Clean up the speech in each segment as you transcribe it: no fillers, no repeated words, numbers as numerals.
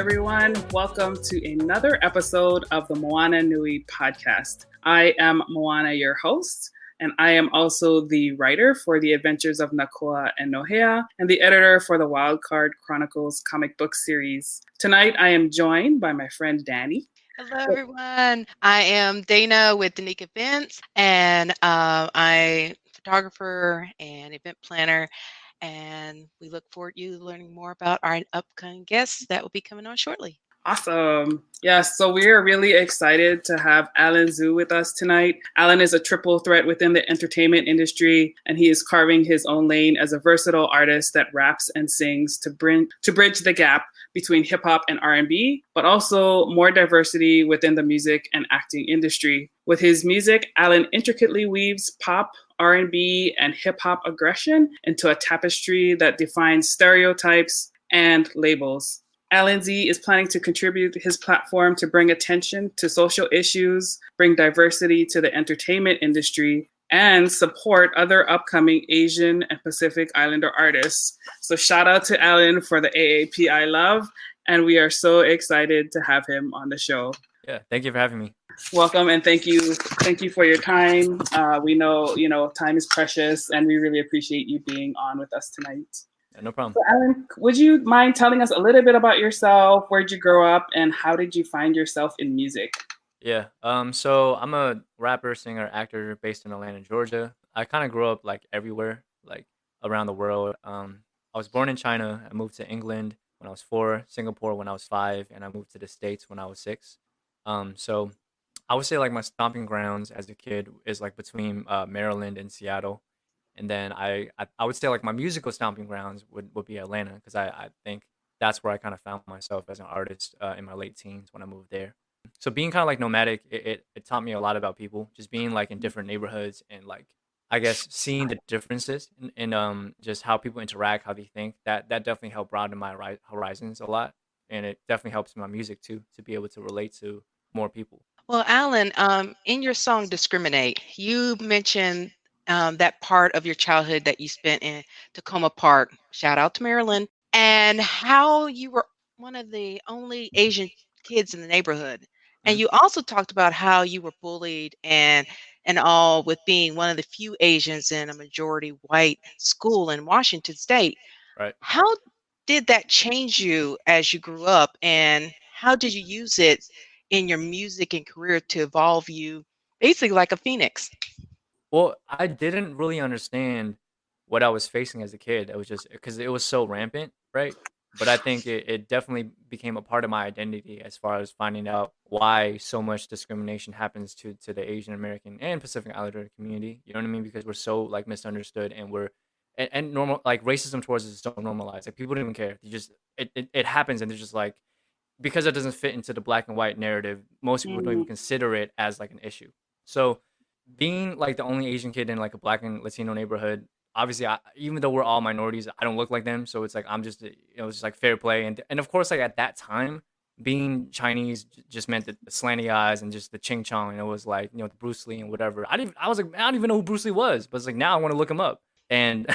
everyone. Welcome to another episode of the Moana Nui Podcast. I am Moana, your host, and I am also the writer for The Adventures of Nakua and Nohea and the editor for the Wildcard Chronicles comic book series. Tonight, I am joined by my friend Danny. Hello, everyone. I am Dana with Unique Events, and I'm a photographer and event planner. And we look forward to you learning more about our upcoming guests that will be coming on shortly. Awesome. Yes, so we're really excited to have Alanʻs with us tonight. Alan is a triple threat within the entertainment industry, and he is carving his own lane as a versatile artist that raps and sings to bridge the gap between hip hop and R&B, but also more diversity within the music and acting industry. With his music, Alan intricately weaves pop, R&B, and hip hop aggression into a tapestry that defines stereotypes and labels. Alanʻs is planning to contribute his platform to bring attention to social issues, bring diversity to the entertainment industry, and support other upcoming Asian and Pacific Islander artists. So shout out to Alan for the AAP I love, and we are so excited to have him on the show. Yeah, thank you for having me. Welcome, and thank you for your time. We know, time is precious, and we really appreciate you being on with us tonight. Yeah, no problem. So Alan, would you mind telling us a little bit about yourself? Where'd you grow up, and how did you find yourself in music? Yeah, so I'm a rapper, singer, actor based in Atlanta, Georgia. I kind of grew up like everywhere, like around the world. I was born in China. I moved to England when I was 4, Singapore when I was 5, and I moved to the States when I was 6. So I would say like my stomping grounds as a kid is like between Maryland and Seattle. And then I would say like my musical stomping grounds would be Atlanta, because I think that's where I kind of found myself as an artist in my late teens when I moved there. So being kind of like nomadic, it taught me a lot about people, just being like in different neighborhoods and like, I guess, seeing the differences in just how people interact, how they think. That definitely helped broaden my horizons a lot. And it definitely helps my music too, to be able to relate to more people. Well, Alan, in your song Discriminate, you mentioned that part of your childhood that you spent in Tacoma Park, shout out to Maryland, and how you were one of the only Asian kids in the neighborhood. And you also talked about how you were bullied and all, with being one of the few Asians in a majority white school in Washington State. Right. How did that change you as you grew up, and how did you use it in your music and career to evolve you basically like a phoenix? Well, I didn't really understand what I was facing as a kid. It was just because it was so rampant, right? But I think it definitely became a part of my identity as far as finding out why so much discrimination happens to the Asian American and Pacific Islander community. You know what I mean? Because we're so like misunderstood, and and normal, like racism towards us is so normalized. Like people don't even care. You just it happens, and they're just like, because it doesn't fit into the black and white narrative, most people don't even consider it as like an issue. So being like the only Asian kid in like a black and Latino neighborhood, obviously, even though we're all minorities, I don't look like them. So it's like I'm just, it's just like fair play. And of course, like at that time, being Chinese just meant the slanty eyes and just the ching chong. And it was like, the Bruce Lee and whatever. I was like, I don't even know who Bruce Lee was, but it's like now I want to look him up. And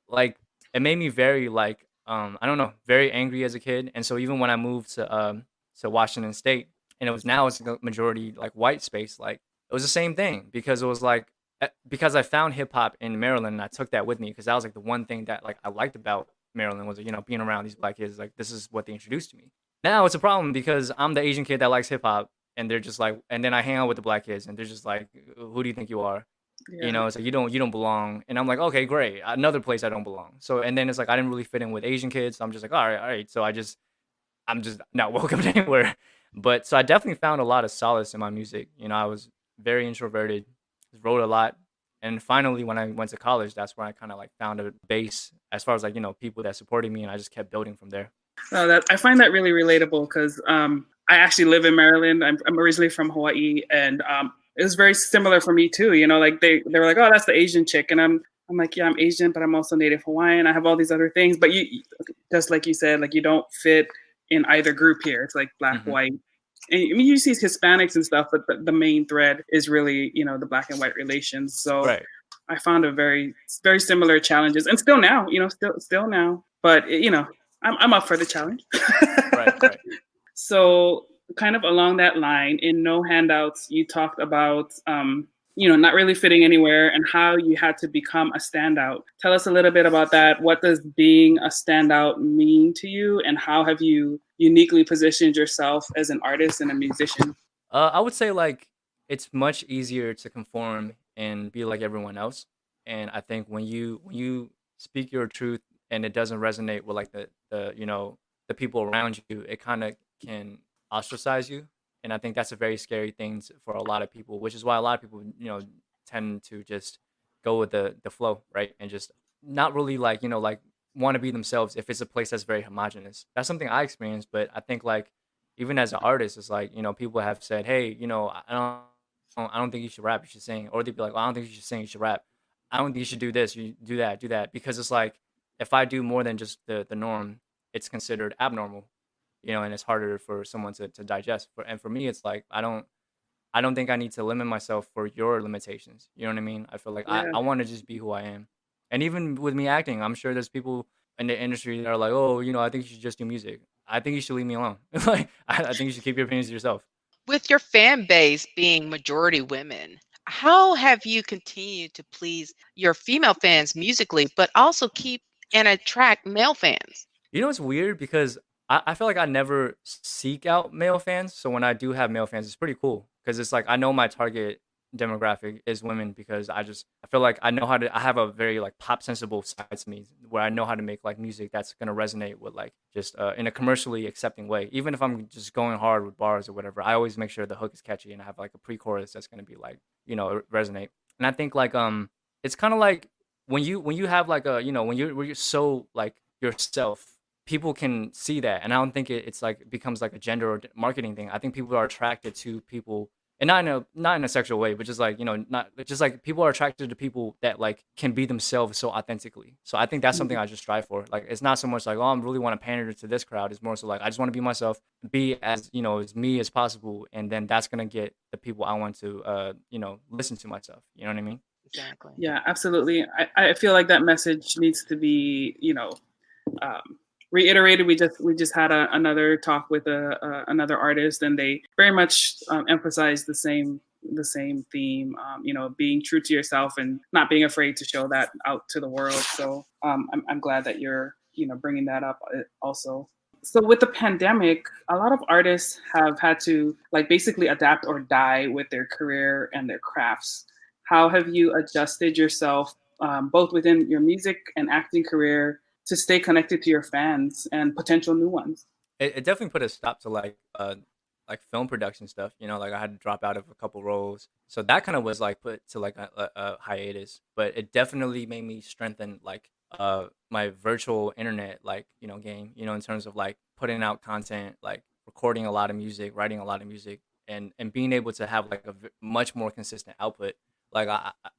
like it made me very like I don't know, very angry as a kid. And so even when I moved to Washington State, and it's a majority like white space, like it was the same thing, because it was like, because I found hip hop in Maryland, and I took that with me, because that was like the one thing that like I liked about Maryland was, being around these black kids. Like this is what they introduced to me. Now it's a problem because I'm the Asian kid that likes hip hop, and they're just like, and then I hang out with the black kids, and they're just like, who do you think you are? Yeah. It's like you don't belong. And I'm like, okay, great, another place I don't belong. So and then it's like I didn't really fit in with Asian kids. So I'm just like, all right. So I'm just not welcome anywhere. But so I definitely found a lot of solace in my music. I was very introverted, wrote a lot. And finally, when I went to college, that's where I kind of like found a base as far as like, people that supported me, and I just kept building from there. I find that really relatable, because I actually live in Maryland. I'm originally from Hawaii, and it was very similar for me too. Like they were like, oh, that's the Asian chick. And I'm like, yeah, I'm Asian, but I'm also Native Hawaiian. I have all these other things. But you, just like you said, like you don't fit in either group here. It's like black, white. And I mean, you see Hispanics and stuff, but the main thread is really, the black and white relations. So Right. I found a very, very similar challenges, and still now, still now. But I'm up for the challenge. Right. So, kind of along that line, in No Handouts, you talked about, not really fitting anywhere and how you had to become a standout. Tell us a little bit about that. What does being a standout mean to you, and how have you uniquely positioned yourself as an artist and a musician? I would say like it's much easier to conform and be like everyone else. And I think when you speak your truth and it doesn't resonate with like the people around you, it kind of can ostracize you. And I think that's a very scary thing for a lot of people, which is why a lot of people tend to just go with the flow, right? And just not really like want to be themselves if it's a place that's very homogenous. That's something I experienced, but I think like even as an artist, it's like people have said, "Hey, I don't think you should rap. You should sing," or they'd be like, well, "I don't think you should sing. You should rap. I don't think you should do this. You do that," because it's like if I do more than just the norm, it's considered abnormal, and it's harder for someone to digest. And for me, it's like I don't think I need to limit myself for your limitations. You know what I mean? I feel like I, Yeah. I want to just be who I am. And even with me acting, I'm sure there's people in the industry that are like, oh, I think you should just do music. I think you should leave me alone. Like, I think you should keep your opinions to yourself. With your fan base being majority women, how have you continued to please your female fans musically, but also keep and attract male fans? It's weird because I feel like I never seek out male fans. So when I do have male fans, it's pretty cool because it's like I know my target demographic is women because I feel like I have a very like pop sensible side to me where I know how to make like music that's gonna resonate with like just in a commercially accepting way. Even if I'm just going hard with bars or whatever, I always make sure the hook is catchy and I have like a pre-chorus that's gonna be like resonate. And I think like it's kind of like when you have like a when you're so like yourself, people can see that. And I don't think it's like becomes like a gender or marketing thing. I think people are attracted to people, and not in a sexual way, but just like not just like people are attracted to people that like can be themselves so authentically. So I think that's something I just strive for. Like it's not so much like, oh, I really want to pander to this crowd. It's more so like I just want to be myself, be as as me as possible, and then that's gonna get the people I want to listen to myself. You know what I mean? Exactly. Yeah, absolutely. I feel like that message needs to be, um, reiterated. We just had another talk with another artist, and they very much emphasized the same theme. Being true to yourself and not being afraid to show that out to the world. So I'm glad that you're bringing that up also. So with the pandemic, a lot of artists have had to like basically adapt or die with their career and their crafts. How have you adjusted yourself, both within your music and acting career, to stay connected to your fans and potential new ones? It definitely put a stop to like film production stuff. Like I had to drop out of a couple roles, so that kind of was like put to like a hiatus. But it definitely made me strengthen like my virtual internet like game. In terms of like putting out content, like recording a lot of music, writing a lot of music, and being able to have like a much more consistent output. Like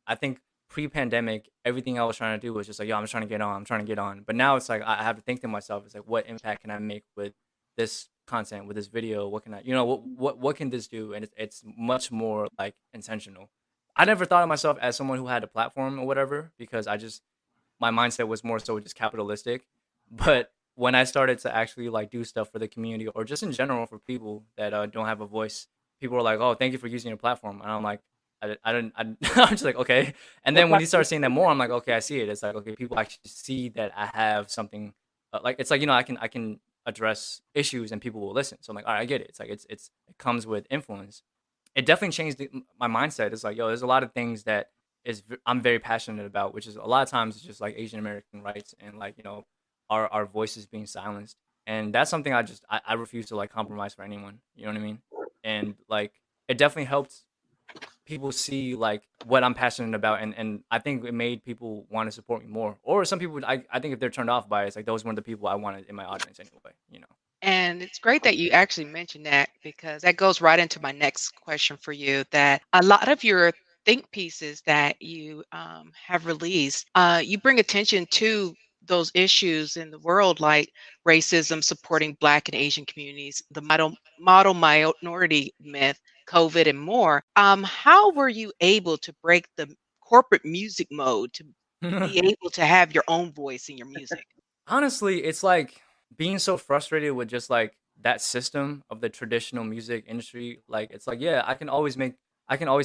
I think pre-pandemic, everything I was trying to do was just like, yo, I'm just trying to get on, I'm trying to get on. But now it's like I have to think to myself, it's like, what impact can I make with this content, with this video? What can I, what can this do? And it's much more like intentional. I never thought of myself as someone who had a platform or whatever because my mindset was more so just capitalistic. But when I started to actually like do stuff for the community or just in general for people that don't have a voice, people were like, "Oh, thank you for using your platform," and I'm like, I didn't. I'm just like, okay. And What then when you start platform? seeing that more, I'm like, okay, I see it. It's like, okay, people actually see that I have something. Like it's like I can address issues and people will listen. So I'm like, all right, I get it. It's like it comes with influence. It definitely changed my mindset. It's like, yo, there's a lot of things that I'm very passionate about, which is a lot of times it's just like Asian American rights and like our voices being silenced. And that's something I refuse to like compromise for anyone. You know what I mean? And like it definitely helped people see like what I'm passionate about, and I think it made people want to support me more. Or some people, I think if they're turned off by it, it's like those weren't the people I wanted in my audience anyway. And it's great that you actually mentioned that because that goes right into my next question for you. That a lot of your think pieces that you have released, you bring attention to those issues in the world like racism, supporting Black and Asian communities, the model minority myth, COVID, and more. How were you able to break the corporate music mode to be able to have your own voice in your music? Honestly, it's like being so frustrated with just like that system of the traditional music industry, like it's like, yeah, I can always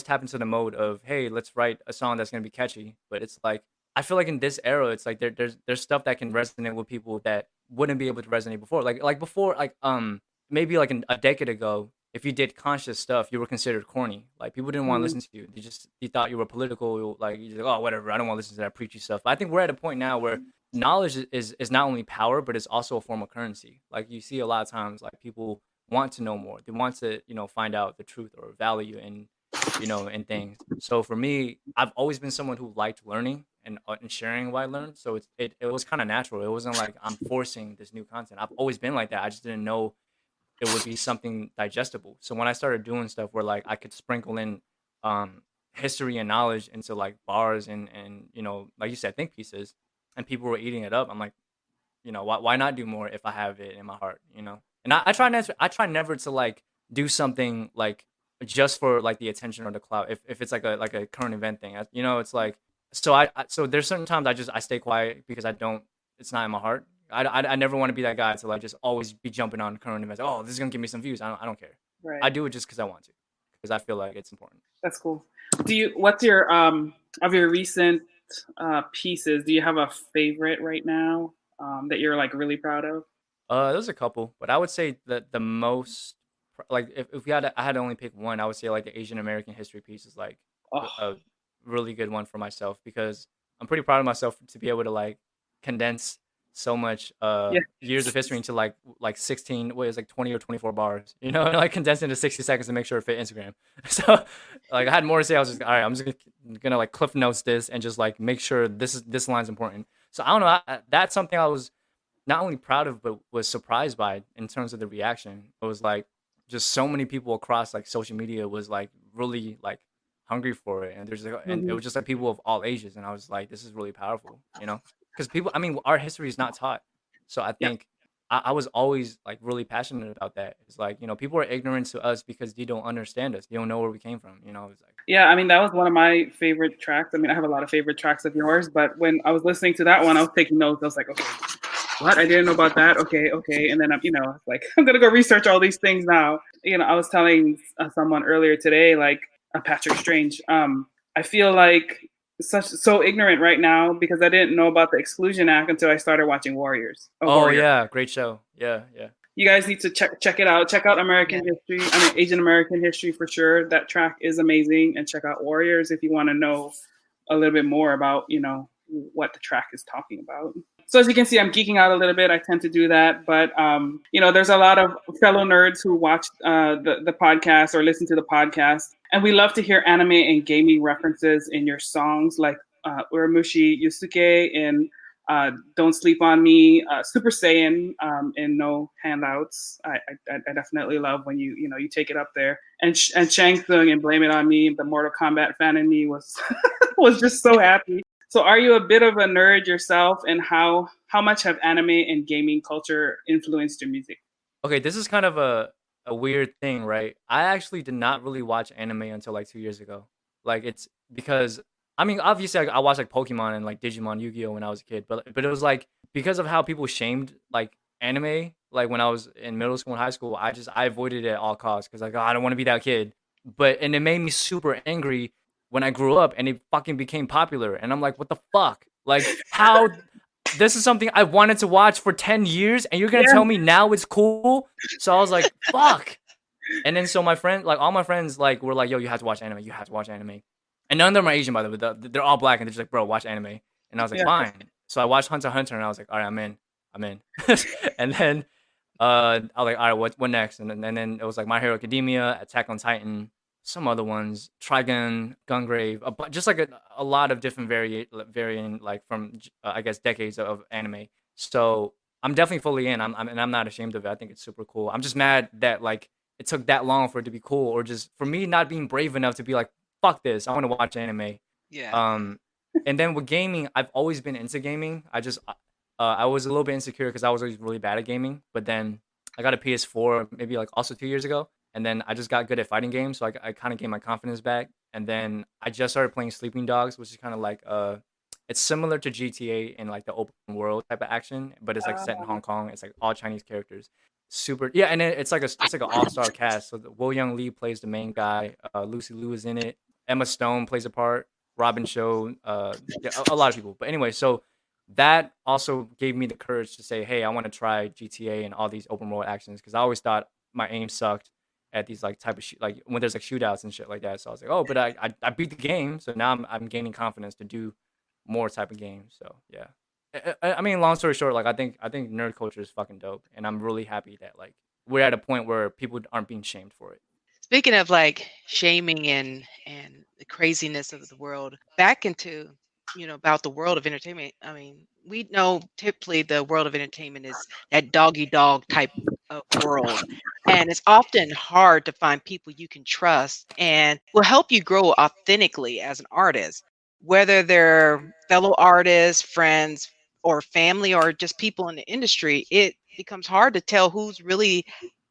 tap into the mode of, hey, let's write a song that's gonna be catchy. But it's like I feel like in this era, it's like there's stuff that can resonate with people that wouldn't be able to resonate before. Like before, like maybe like a decade ago, if you did conscious stuff, you were considered corny. Like people didn't want to Mhm. listen to you. They thought you were political. Like you just like, oh, whatever. I don't want to listen to that preachy stuff. But I think we're at a point now where knowledge is not only power, but it's also a form of currency. Like you see a lot of times, like people want to know more. They want to, find out the truth or value in things. So for me, I've always been someone who liked learning and sharing what I learned. So it was kind of natural. It wasn't like I'm forcing this new content. I've always been like that. I just didn't know it would be something digestible. So when I started doing stuff where like I could sprinkle in um history and knowledge into like bars and like you said, think pieces, and people were eating it up, I'm like, why not do more if I have it in my heart, And I try never to like do something like just for like the attention or the clout. If it's like a current event thing, it's like so there's certain times I stay quiet because I don't. It's not in my heart. I never want to be that guy to like just always be jumping on current events. Oh, this is gonna give me some views. I don't care. I Right. do it just because I want to, because I feel like it's important. That's cool. What's your of your recent pieces? Do you have a favorite right now that you're like really proud of? There's a couple, but I would say that the most like if I had to only pick one, I would say like the Asian American history piece is like Oh, a really good one for myself, because I'm pretty proud of myself to be able to like condense so much yeah. years of history into like 16, what is like 20 or 24 bars, and like condense it into 60 seconds to make sure it fit Instagram. So like I had more to say. I was just all right, I'm just gonna like cliff notes this and just like make sure this line's important. So I don't know, that's something I was not only proud of but was surprised by in terms of the reaction. It was like just so many people across like social media was like really like hungry for it, and and it Mhm. was just like people of all ages, and I was like, this is really powerful, because people, I mean, our history is not taught. So I Yeah. think I was always like really passionate about that. It's like, people are ignorant to us because they don't understand us. They don't know where we came from. It's like, Yeah, I mean that was one of my favorite tracks. I mean, I have a lot of favorite tracks of yours, but when I was listening to that one, I was taking notes. I was like, okay, what? I didn't know about that. Okay, okay. And then I'm like, I'm gonna go research all these things now. I was telling someone earlier today, like Patrick Strange. I feel like so ignorant right now because I didn't know about the Exclusion Act until I started watching oh Warrior. yeah, great show. Yeah, yeah. You guys need to check it out. Check out Yeah. American history. I mean, Asian American history for sure. That track is amazing. And check out Warriors if you want to know a little bit more about what the track is talking about. So as you can see, I'm geeking out a little bit. I tend to do that, but there's a lot of fellow nerds who watch the podcast or listen to the podcast, and we love to hear anime and gaming references in your songs, like Uramushi Yusuke in Don't Sleep on Me, Super Saiyan in No Handouts. I definitely love when you take it up there, and Shang Tsung and Blame It on Me. The Mortal Kombat fan in me was was just so happy. So, are you a bit of a nerd yourself, and how much have anime and gaming culture influenced your music? Okay, this is kind of a weird thing, right? I actually did not really watch anime until like 2 years ago. Like it's because I mean, obviously, I watched like Pokemon and like Digimon, Yu-Gi-Oh when I was a kid, but it was like because of how people shamed like anime, like when I was in middle school and high school, I avoided it at all costs because like, oh, I don't want to be that kid. And it made me super angry when I grew up and it fucking became popular, and I'm like, what the fuck? Like how this is something I wanted to watch for 10 years and you're gonna Yeah, tell me now it's cool? So I was like, fuck. And then so my friend, like all my friends, like were like, yo, you have to watch anime. You have to watch anime. And none of them are Asian, by the way. They're all black, and they're just like, bro, watch anime. And I was like, yeah. fine. So I watched Hunter x Hunter, and I was like, all right, I'm in. I'm in. And then I was like, all right, what next? And then it was like My Hero Academia, Attack on Titan, some other ones, Trigun, Gungrave, just like a lot of different varying like from I guess decades of anime. So I'm definitely fully in. I'm not ashamed of it. I think it's super cool. I'm just mad that like it took that long for it to be cool, or just for me not being brave enough to be like, fuck this, I want to watch anime. Yeah. Um, and then with gaming, I've always been into gaming. I was a little bit insecure because I was always really bad at gaming, but then I got a PS4 maybe like also 2 years ago, and then I just got good at fighting games, so I kind of gained my confidence back. And then I just started playing Sleeping Dogs, which is kind of like it's similar to GTA in like the open world type of action, but it's like set in Uh, Hong Kong. It's like all Chinese characters. super. Yeah, and it's like an all-star cast. So Will Young Lee plays the main guy. Lucy Liu is in it. Emma Stone plays a part. Robin Show. Yeah, a lot of people. But anyway, so that also gave me the courage to say, hey, I want to try GTA and all these open world actions, because I always thought my aim sucked at these like type of like when there's like shootouts and shit like that. So I was like, oh, but I beat the game, so now I'm gaining confidence to do more type of games. So yeah. I mean, long story short, like I think nerd culture is fucking dope, and I'm really happy that like we're at a point where people aren't being shamed for it. Speaking of like shaming and the craziness of the world, back into about the world of entertainment. I mean, we know typically the world of entertainment is that doggy dog type of world, and it's often hard to find people you can trust and will help you grow authentically as an artist, whether they're fellow artists, friends, or family, or just people in the industry. It becomes hard to tell who's really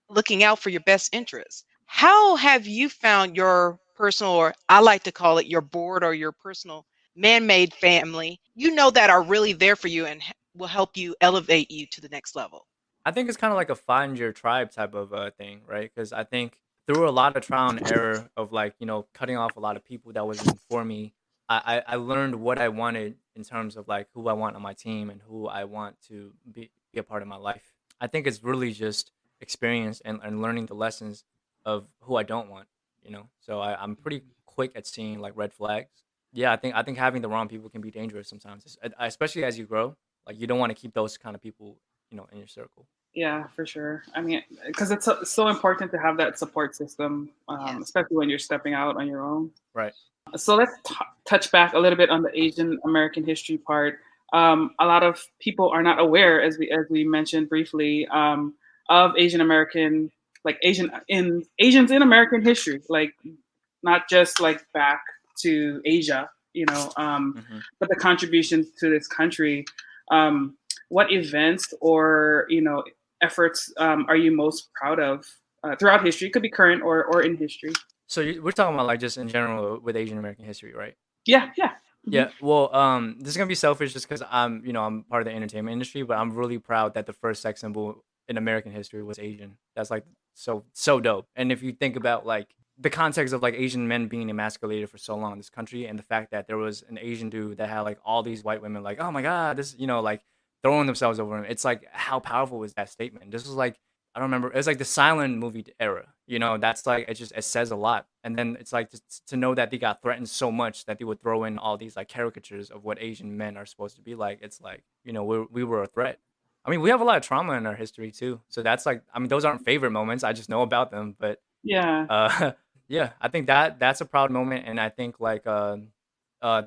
looking out for your best interests. How have you found your personal, or I like to call it your board or your personal man-made family, that are really there for you and will help you elevate you to the next level? I think it's kind of like a find your tribe type of thing, right? Because I think through a lot of trial and error of like cutting off a lot of people that wasn't for me, I learned what I wanted in terms of like who I want on my team and who I want to be a part of my life. I think it's really just experience and learning the lessons of who I don't want, So I'm pretty quick at seeing like red flags. Yeah, I think having the wrong people can be dangerous sometimes, especially as you grow. Like you don't want to keep those kind of people, in your circle. Yeah, for sure. I mean, because it's so important to have that support system, Yes. especially when you're stepping out on your own. Right. So let's touch back a little bit on the Asian American history part. A lot of people are not aware, as we mentioned briefly, of Asian American, like Asians in American history, like not just like back to Asia, Hmm. but the contributions to this country. What events or efforts are you most proud of throughout history? It could be current or in history. So we're talking about like just in general with Asian American history, right? Yeah, yeah. Yeah. Well, this is gonna be selfish just because I'm part of the entertainment industry, but I'm really proud that the first sex symbol in American history was Asian. That's like so dope. And if you think about like the context of like Asian men being emasculated for so long in this country, and the fact that there was an Asian dude that had like all these white women like, oh my god, this like throwing themselves over him. It's like how powerful was that statement? This was like I don't remember. It was like the silent movie era. That's like it says a lot. And then it's like to know that they got threatened so much that they would throw in all these like caricatures of what Asian men are supposed to be like. It's like we were a threat. I mean, we have a lot of trauma in our history too. So that's like I mean, those aren't favorite moments. I just know about them. But Yeah. yeah, I think that's a proud moment. And I think like the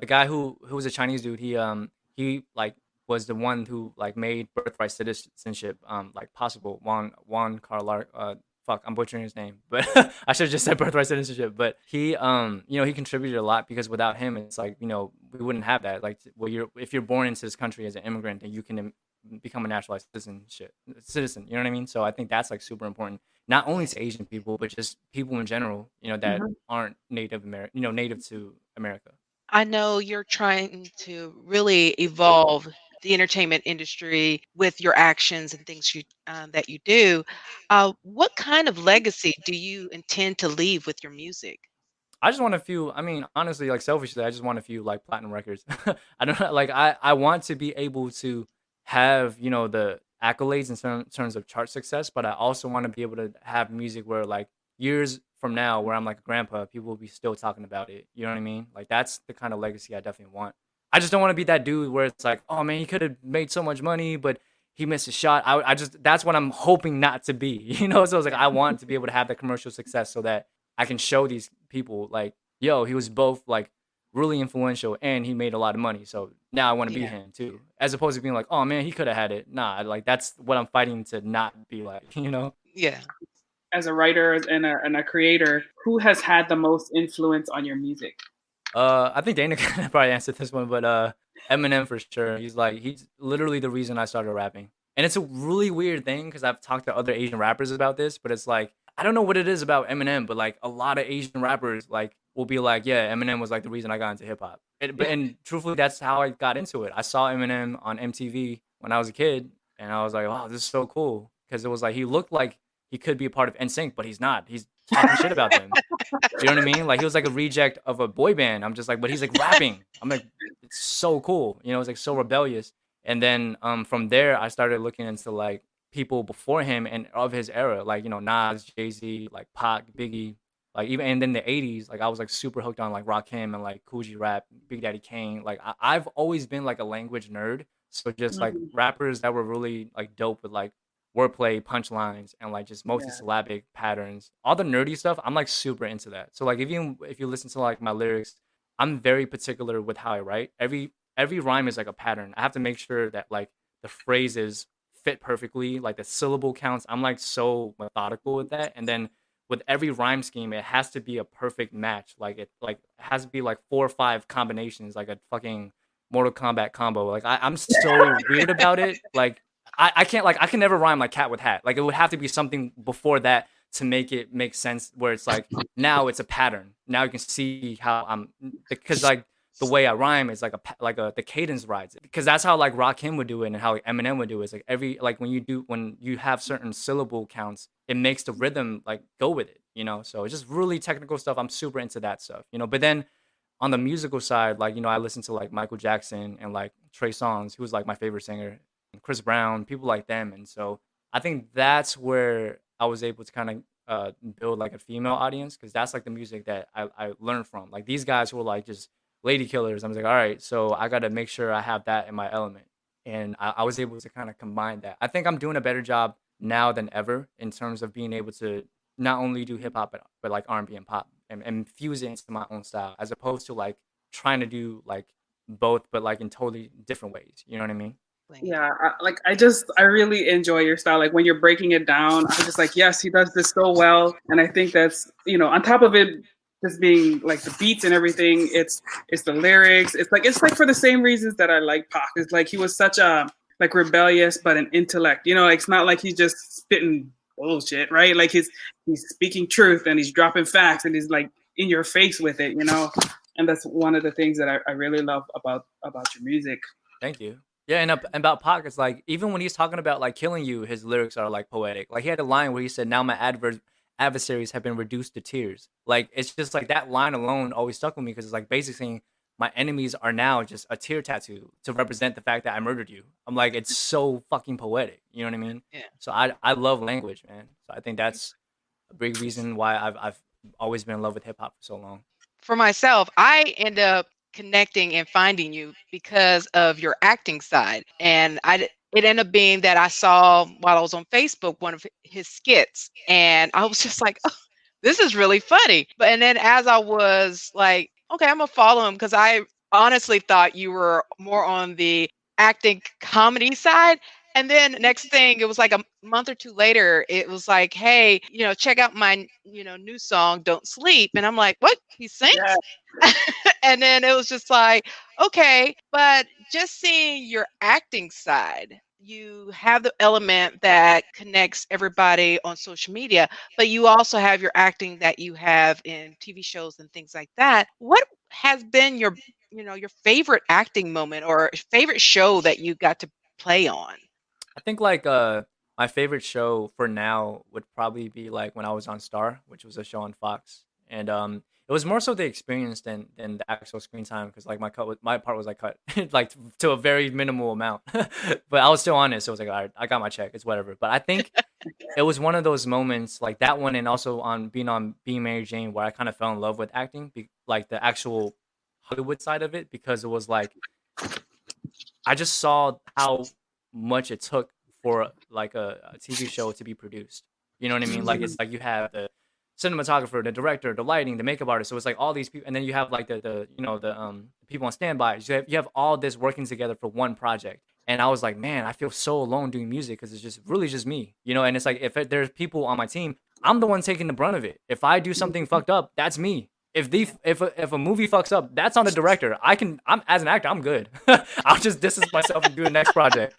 guy who was a Chinese dude, he like was the one who like made birthright citizenship like possible. Juan Carlar fuck, I'm butchering his name, but I should have just said birthright citizenship. But he he contributed a lot, because without him, it's like we wouldn't have that. Like, well, if you're born into this country as an immigrant, then you can become a naturalized citizen. You know what I mean? So I think that's like super important, not only to Asian people, but just people in general. That Mhm. aren't Native American, native to America. I know you're trying to really evolve the entertainment industry with your actions and things that you do. What kind of legacy do you intend to leave with your music? I just want a few. I mean, honestly, like selfishly, I just want a few like platinum records. I don't know, like I want to be able to have the accolades in terms of chart success, but I also want to be able to have music where like years from now, where I'm like a grandpa, people will be still talking about it. You know what I mean? Like that's the kind of legacy I definitely want. I just don't want to be that dude where it's like, oh man, he could have made so much money, but he missed a shot. I just that's what I'm hoping not to be. So it's like I want to be able to have that commercial success so that I can show these people like, yo, he was both like really influential and he made a lot of money. So now I want to be Yeah. him too. As opposed to being like, oh man, he could have had it. Nah, like that's what I'm fighting to not be like. Yeah. As a writer and a creator, who has had the most influence on your music? I think Dana can probably answer this one, but Eminem for sure. He's literally the reason I started rapping. And it's a really weird thing because I've talked to other Asian rappers about this, but it's like I don't know what it is about Eminem, but like a lot of Asian rappers like will be like, yeah, Eminem was like the reason I got into hip hop. And truthfully, that's how I got into it. I saw Eminem on MTV when I was a kid, and I was like, wow, this is so cool. because it was like he looked like he could be a part of NSYNC, but he's not. He's talking shit about them. You know what I mean? Like he was like a reject of a boy band. I'm just like, but he's like rapping. I'm like, it's so cool. You know, it's like so rebellious. And then from there, I started looking into like people before him and of his era, like Nas, Jay-Z, like Pac, Biggie, like even and then the '80s, like I was like super hooked on like Rakim and like Cool G Rap, Big Daddy Kane. Like I've always been like a language nerd, so just like Mhm. rappers that were really like dope with like wordplay, punchlines, and like just Yeah. multi-syllabic patterns. All the nerdy stuff, I'm like super into that. So like if you listen to like my lyrics, I'm very particular with how I write. Every rhyme is like a pattern. I have to make sure that like the phrases fit perfectly, like the syllable counts. I'm like so methodical with that. And then with every rhyme scheme, it has to be a perfect match. Like it has to be like 4 or 5 combinations, like a fucking Mortal Kombat combo. Like I'm so weird about it. Like I can't like I can never rhyme like cat with hat. Like it would have to be something before that to make it make sense where it's like now it's a pattern. Now you can see how I'm because like the way I rhyme is like a the cadence rides it because that's how like Rakim would do it and how like, Eminem would do it. It's like every like when you have certain syllable counts, it makes the rhythm like go with it, you know. So it's just really technical stuff. I'm super into that stuff, you know. But then on the musical side, like I listen to like Michael Jackson and like Trey Songz, who was like my favorite singer, and Chris Brown, people like them, and so I think that's where I was able to kind of build like a female audience because that's like the music that I learned from. Like these guys who were like just lady killers. I was like, all right, so I got to make sure I have that in my element, and I was able to kind of combine that. I think I'm doing a better job now than ever in terms of being able to not only do hip hop but like R&B and pop and fuse it into my own style as opposed to like trying to do like both but like in totally different ways. You know what I mean? Yeah, I really enjoy your style. Like when you're breaking it down, I'm just like, yes, he does this so well. And I think that's, on top of it just being like the beats and everything, it's the lyrics. It's like for the same reasons that I like Pac. It's like he was such a like rebellious but an intellect. It's not like he's just spitting bullshit, right? Like he's speaking truth and he's dropping facts and he's like in your face with it. And that's one of the things that I really love about your music. Thank you. Yeah, and about Pac, it's like even when he's talking about like killing you, his lyrics are like poetic. Like he had a line where he said, "Now my adversaries have been reduced to tears." Like it's just like that line alone always stuck with me because it's like basically saying my enemies are now just a tear tattoo to represent the fact that I murdered you. I'm like, it's so fucking poetic. You know what I mean? Yeah. So I love language, man. So I think that's a big reason why I've always been in love with hip hop for so long. For myself, I end up connecting and finding you because of your acting side. And it ended up being that I saw while I was on Facebook one of his skits, and I was just like, oh, this is really funny. And then as I was like, okay, I'm gonna follow him because I honestly thought you were more on the acting comedy side. And then next thing, it was like a month or two later, it was like, hey, check out my, new song, Don't Sleep. And I'm like, what? He sings? Yeah. And then it was just like, okay, but just seeing your acting side, you have the element that connects everybody on social media, but you also have your acting that you have in TV shows and things like that. What has been your favorite acting moment or favorite show that you got to play on? I think like my favorite show for now would probably be like when I was on Star, which was a show on Fox, and it was more so the experience than the actual screen time because like my part was like cut like to a very minimal amount, but I was still on it, so it was like all right, I got my check, it's whatever. But I think it was one of those moments like that one, and also on Being Mary Jane, where I kind of fell in love with acting, like the actual Hollywood side of it, because it was like I just saw how much it took for like a TV show to be produced. You know what I mean? Like it's like you have the cinematographer, the director, the lighting, the makeup artist. So it's like all these people, and then you have like the people on standby. You have all this working together for one project. And I was like, man, I feel so alone doing music because it's just really just me, you know. And it's like there's people on my team, I'm the one taking the brunt of it. If I do something fucked up, that's me. If a movie fucks up, that's on the director. I'm as an actor, I'm good. I'll just distance myself and do the next project.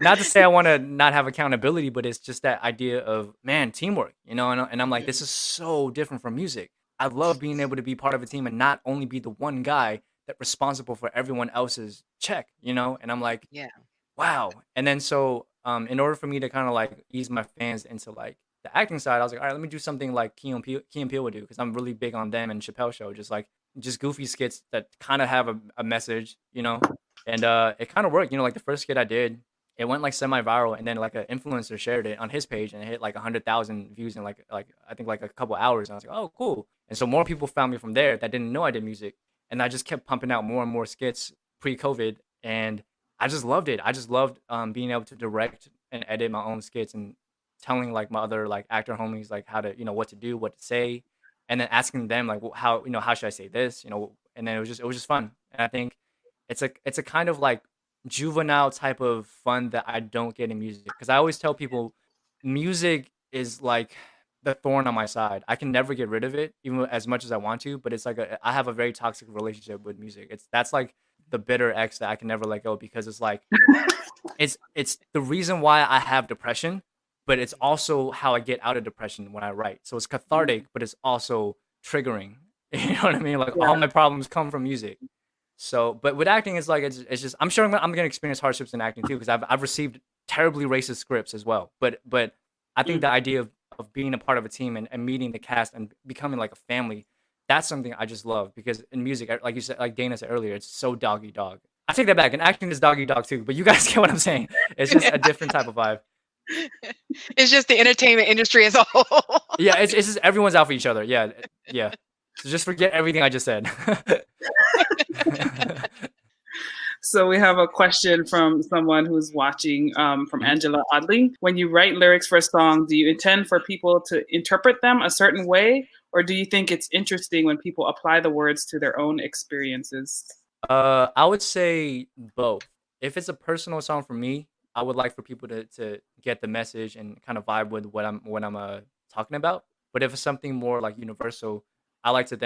Not to say I want to not have accountability, but it's just that idea of man teamwork, you know. And I'm like, this is so different from music. I love being able to be part of a team and not only be the one guy that's responsible for everyone else's check, you know. And I'm like, Yeah. wow. And then so in order for me to kind of like ease my fans into like the acting side, I was like, all right, let me do something like Key and Peele would do, because I'm really big on them and Chappelle Show, just goofy skits that kind of have a message, you know. And it kind of worked, you know. Like the first skit I did, it went like semi-viral, and then like an influencer shared it on his page, and it hit like 100,000 views in like I think like a couple hours. And I was like, oh, cool. And so more people found me from there that didn't know I did music, and I just kept pumping out more and more skits pre-COVID, and I just loved it. I just loved being able to direct and edit my own skits, and telling like my other like actor homies like how to, you know, what to do, what to say, and then asking them like, how, you know, how should I say this, you know. And then it was just fun. And I think it's a kind of like juvenile type of fun that I don't get in music, because I always tell people music is like the thorn on my side. I can never get rid of it, even as much as I want to. But it's like I have a very toxic relationship with music. That's like the bitter ex that I can never let go, because it's like it's the reason why I have depression, but it's also how I get out of depression when I write. So it's cathartic, but it's also triggering. You know what I mean? Like all my problems come from music. So, but with acting, it's like it's just, I'm sure I'm gonna experience hardships in acting too, because I've received terribly racist scripts as well. But I think the idea of being a part of a team, and meeting the cast and becoming like a family, that's something I just love. Because in music, like you said, like Dana said earlier, it's so doggy dog. I take that back. And acting is doggy dog too. But you guys get what I'm saying. It's just a different type of vibe. It's just the entertainment industry as a whole. Yeah, it's just everyone's out for each other. Yeah, yeah. So just forget everything I just said. So we have a question from someone who's watching, from Angela Audley. When you write lyrics for a song, do you intend for people to interpret them a certain way, or do you think it's interesting when people apply the words to their own experiences? I would say both. If it's a personal song for me, I would like for people to get the message and kind of vibe with what I'm talking about. But if it's something more like universal, I like for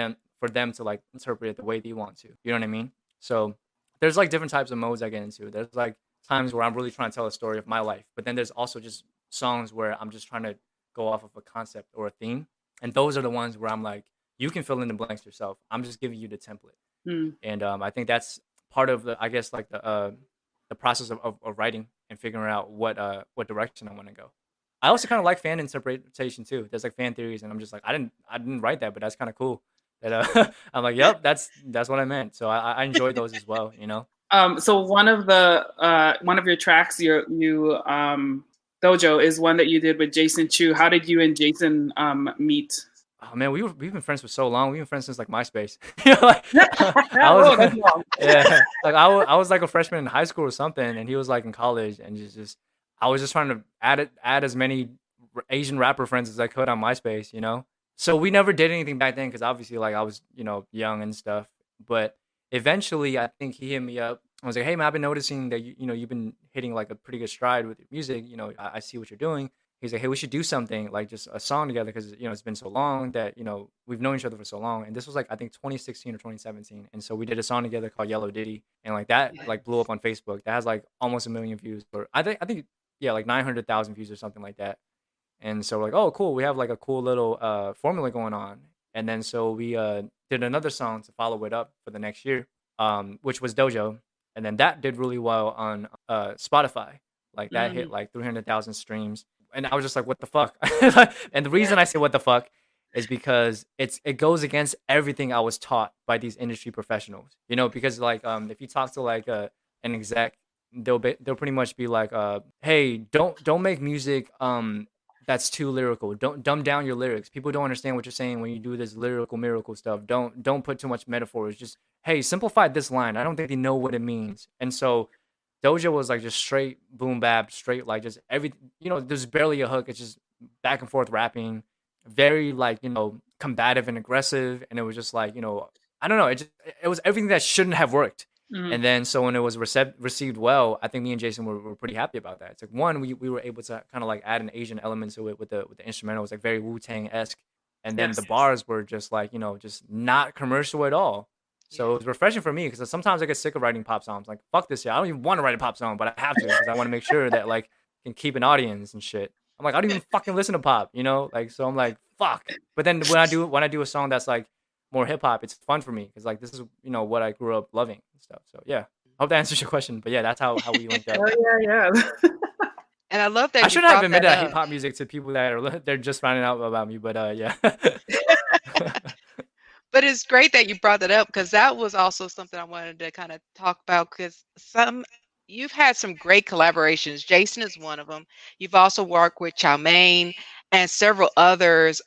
them to like interpret it the way they want to. You know what I mean? So there's like different types of modes I get into. There's like times where I'm really trying to tell a story of my life, but then there's also just songs where I'm just trying to go off of a concept or a theme. And those are the ones where I'm like, you can fill in the blanks yourself. I'm just giving you the template. And I think that's part of the, I guess, like the process of writing and figuring out what direction I want to go. I also kind of like fan interpretation too. There's like fan theories, and I'm just like, I didn't write that, but that's kind of cool. That I'm like, yep, that's what I meant. So I enjoy those as well, you know. So one of your tracks, you Dojo, is one that you did with Jason Chu. How did you and Jason meet? Oh man, we've been friends for so long. We've been friends since like MySpace. You know, like, I was, that's long. yeah, like I was like a freshman in high school or something, and he was like in college, and just I was just trying to add as many Asian rapper friends as I could on MySpace, you know. So we never did anything back then, because obviously like I was, you know, young and stuff. But eventually, I think he hit me up. I was like, hey man, I've been noticing that you've been hitting like a pretty good stride with your music. You know, I see what you're doing. He's like, hey, we should do something like just a song together, because you know it's been so long that, you know, we've known each other for so long. And this was like I think 2016 or 2017, and so we did a song together called Yellow Diddy, and like that like blew up on Facebook. That has like almost 1 million views, or I think yeah, like 900,000 views or something like that. And so we're like, oh cool, we have like a cool little formula going on. And then so we did another song to follow it up for the next year, which was Dojo, and then that did really well on Spotify. Like that hit like 300,000 streams. And I was just like, what the fuck? And the reason I say what the fuck is because it goes against everything I was taught by these industry professionals. You know, because like if you talk to like an exec, they'll pretty much be like, hey, don't make music that's too lyrical. Don't dumb down your lyrics. People don't understand what you're saying when you do this lyrical miracle stuff. Don't put too much metaphors. Just, hey, simplify this line. I don't think they know what it means. And so Doja was like just straight boom bap, straight like just everything. You know, there's barely a hook. It's just back and forth rapping, very like, you know, combative and aggressive. And it was just like, you know, I don't know. It was everything that shouldn't have worked. And then so when it was received well, I think me and Jason were pretty happy about that. It's like, one, we were able to kind of like add an Asian element to it with the instrumental. It was like very Wu-Tang-esque. And then the bars were just like, you know, just not commercial at all. So it was refreshing for me, because sometimes I get sick of writing pop songs. Like, fuck this shit. I don't even want to write a pop song, but I have to, because I want to make sure that like can keep an audience and shit. I'm like, I don't even fucking listen to pop, you know? Like, so I'm like, fuck. But then when I do a song that's like more hip hop, it's fun for me, because like this is, you know, what I grew up loving and stuff. So yeah, I hope that answers your question. But yeah, that's how we linked up. Oh yeah. And I love I that you shouldn't have brought that admitted hip up. hop music to people that are they're just finding out about me, but yeah. But it's great that you brought that up because that was also something I wanted to kind of talk about because you've had some great collaborations. Jason is one of them. You've also worked with Chow Mane and several others.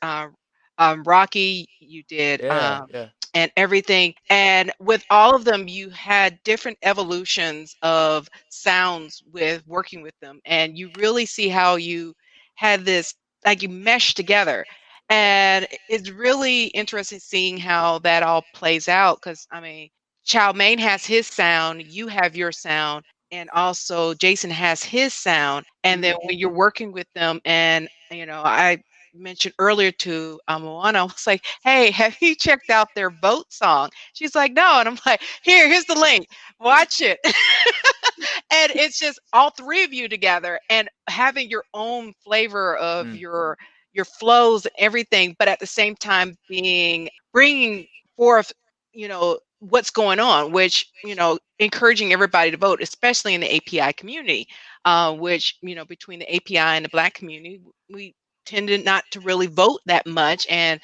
Rocky, you did, Yeah, yeah. and everything. And with all of them, you had different evolutions of sounds with working with them, and you really see how you had this like you mesh together. And it's really interesting seeing how that all plays out because, I mean, Chow Mane has his sound, you have your sound, and also Jason has his sound. And then when you're working with them, and I mentioned earlier to Moana, I was like, "Hey, have you checked out their boat song?" She's like, "No," and I'm like, "Here's the link. Watch it." And it's just all three of you together and having your own flavor of Mm. your flows and everything, but at the same time bringing forth, what's going on, which, encouraging everybody to vote, especially in the API community, which, between the API and the Black community, we tended not to really vote that much. And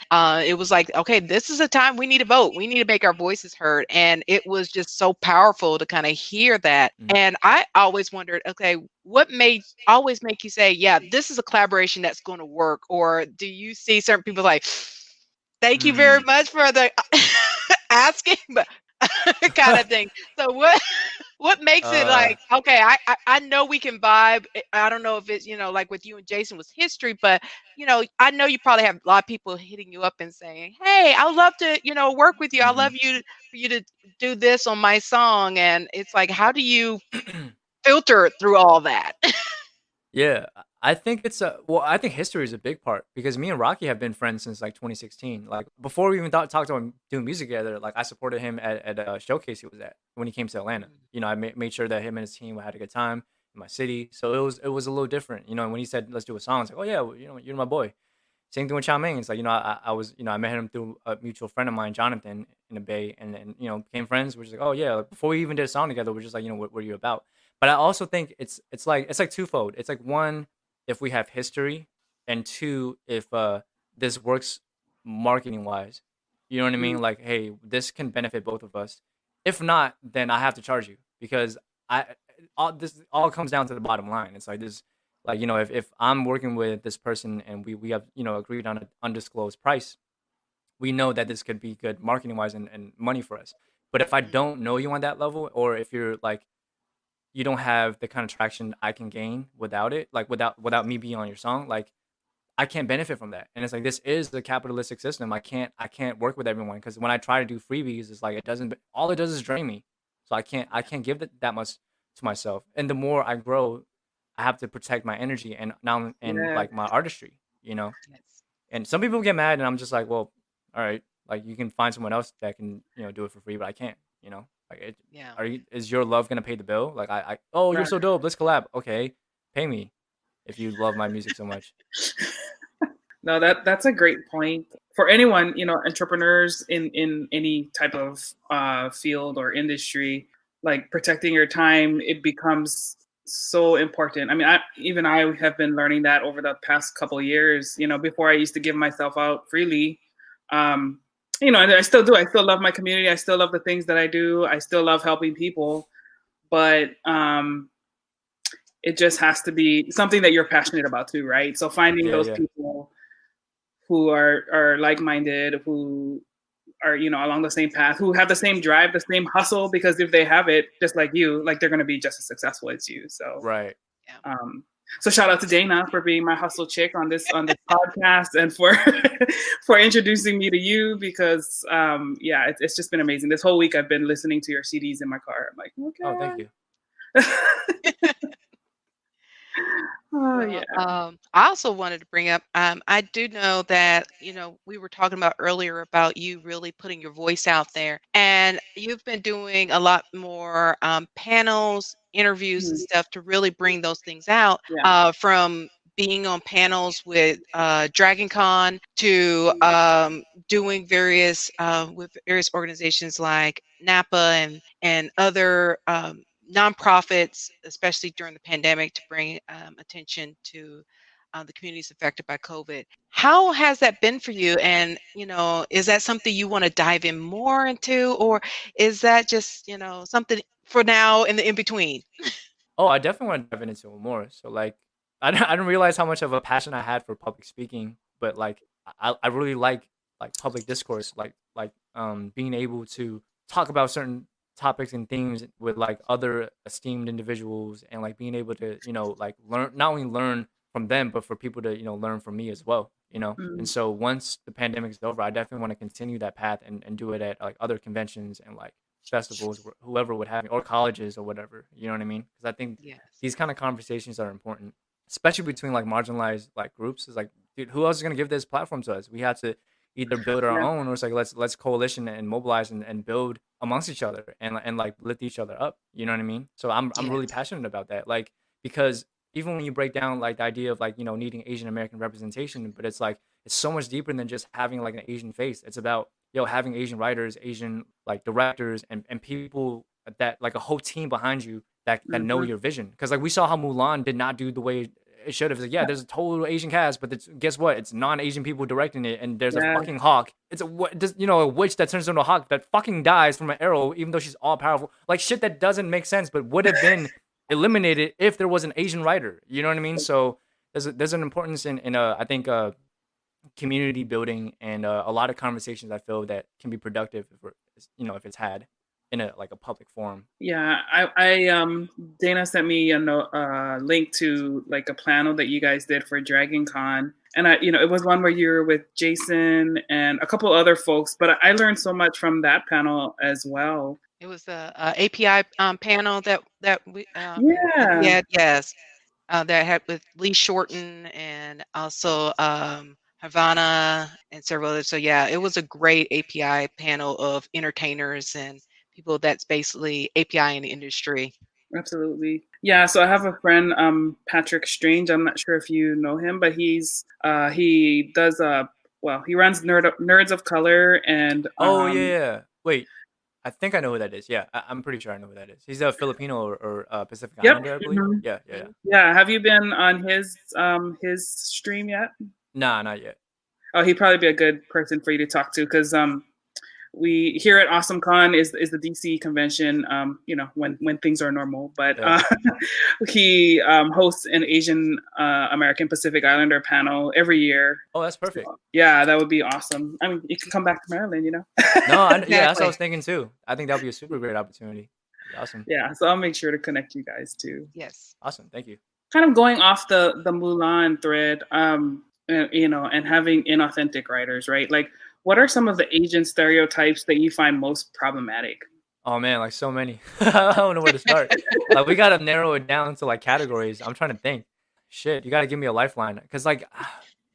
it was like, okay, this is a time we need to vote. We need to make our voices heard. And it was just so powerful to kind of hear that. Mhm. And I always wondered, okay, what made always make you say, yeah, this is a collaboration that's going to work? Or do you see certain people like, thank you very Mm. much for the asking, but kind of thing. So what makes it Uh, like, okay, I know we can vibe. I don't know if it's, like with you and Jason was history, but I know you probably have a lot of people hitting you up and saying, hey, I would love to, work with you. I love mhm. you for you to do this on my song. And it's like, how do you filter through all that? Yeah, I think it's a well, I think history is a big part because me and Rocky have been friends since like 2016. Like before we even talked about doing music together, like I supported him at a showcase he was at when he came to Atlanta. I made sure that him and his team had a good time in my city. So it was a little different. And when he said let's do a song, it's like, oh yeah, well, you're my boy. Same thing with Chow Mane. It's like, I was, I met him through a mutual friend of mine, Jonathan, in the Bay, and then, became friends. We're just like, oh yeah, like, before we even did a song together, we're just like, what are you about? But I also think it's like twofold. It's like one, if we have history, and two, if this works marketing wise. You know what I mean? Like, hey, this can benefit both of us. If not, then I have to charge you because I this all comes down to the bottom line. It's like this like if I'm working with this person and we have agreed on an undisclosed price, we know that this could be good marketing wise and money for us. But if I don't know you on that level, or if you're like you don't have the kind of traction I can gain without it, like without me being on your song, like I can't benefit from that. And it's like this is the capitalistic system. I can't work with everyone because when I try to do freebies, it's like all it does is drain me. So I can't give that much to myself. And the more I grow, I have to protect my energy and now and Yeah. like my artistry, you know. Yes. And some people get mad, and I'm just like, well, all right, like you can find someone else that can do it for free, but I can't, like Yeah. is your love gonna pay the bill? Like oh, you're Right. so dope, let's collab. Okay, pay me if you love my music so much. No, that's a great point for anyone, entrepreneurs in any type of field or industry. Like protecting your time, it becomes so important. I mean, I have been learning that over the past couple of years. Before I used to give myself out freely. Um, and I still do. I still love my community. I still love the things that I do. I still love helping people, but it just has to be something that you're passionate about too, right? So finding Yeah, those yeah. people who are like-minded, who are along the same path, who have the same drive, the same hustle, because if they have it just like you, like they're going to be just as successful as you. So Right. Yeah. so shout out to Dana for being my hustle chick on this podcast, and for for introducing me to you, because yeah, it's just been amazing. This whole week I've been listening to your CDs in my car. I'm like, Oh, thank okay. you. Oh Well, yeah. I also wanted to bring up, I do know that, we were talking about earlier about you really putting your voice out there, and you've been doing a lot more panels, interviews, and Mhm. stuff to really bring those things out, Yeah. from being on panels with Dragon Con to doing various with various organizations like NAPA and other nonprofits, especially during the pandemic, to bring attention to the communities affected by COVID. How has that been for you? And, is that something you want to dive in more into, or is that just, something for now in the in between? Oh, I definitely want to dive into it more. So like, I didn't realize how much of a passion I had for public speaking, but like, I really like public discourse, being able to talk about certain topics and themes with like other esteemed individuals, and like being able to like learn, not only learn from them, but for people to learn from me as well. And Mm. so once the pandemic is over, I definitely want to continue that path and do it at like other conventions and like festivals, whoever would have me, or colleges or whatever. You know what I mean? Because I think Yes. these kind of conversations are important, especially between like marginalized like groups. Is like, dude, who else is gonna give this platform to us? We have to either build our Yeah. own, or it's like let's coalition and mobilize and build amongst each other and like lift each other up. You know what I mean? So I'm really Yes. passionate about that. Like, because even when you break down like the idea of like needing Asian American representation, but it's like it's so much deeper than just having like an Asian face. It's about having Asian writers, Asian like directors, and people that like a whole team behind you that know Mhm. your vision. Because like we saw how Mulan did not do the way it should have. It's like, yeah, there's a total Asian cast, but guess what? It's non-Asian people directing it, and there's a Yeah. fucking hawk. It's a witch that turns into a hawk that fucking dies from an arrow, even though she's all powerful. Like shit that doesn't make sense, but would have been eliminated if there was an Asian writer. You know what I mean? So there's an importance in I think community building and a lot of conversations I feel that can be productive if it's had in a like a public forum. Yeah, Dana sent me a link to like a panel that you guys did for Dragon Con, and it was one where you were with Jason and a couple other folks, but I learned so much from that panel as well. It was the API panel that we Yeah, had. Yes, that had with Lee Shorten and also Havana and several others. So yeah, it was a great API panel of entertainers and people that's basically API in the industry. absolutely. Yeah, so I have a friend, Patrick Strange. I'm not sure if you know him, but he does he runs Nerds of Color and Oh yeah. Wait, I think I know who that is. Yeah, I'm pretty sure I know who that is. He's a Filipino or Pacific yep. Islander, I believe. Mhm. Yeah, yeah, yeah. Mhm. Yeah, have you been on his stream yet? Nah, not yet. Oh, he'd probably be a good person for you to talk to because we here at Awesome Con is the DC convention. When things are normal, but Yeah. he hosts an Asian American Pacific Islander panel every year. Oh, that's perfect. So, yeah, that would be awesome. I mean, you can come back to Maryland, No, yeah, that's what I Exactly. was thinking too. I think that would be a super great opportunity. Awesome. Yeah, so I'll make sure to connect you guys too. Yes. Awesome. Thank you. Kind of going off the Mulan thread, and having inauthentic writers, right? Like, what are some of the Asian stereotypes that you find most problematic? Oh man, like so many. I don't know where to start. Like we gotta narrow it down to like categories. I'm trying to think. Shit, you gotta give me a lifeline. Cause like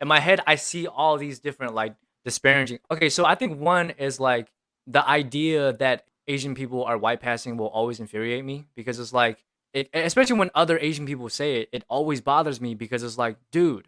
in my head, I see all these different like disparaging. Okay, so I think one is like the idea that Asian people are white passing will always infuriate me because it's like especially when other Asian people say it, it always bothers me because it's like, dude,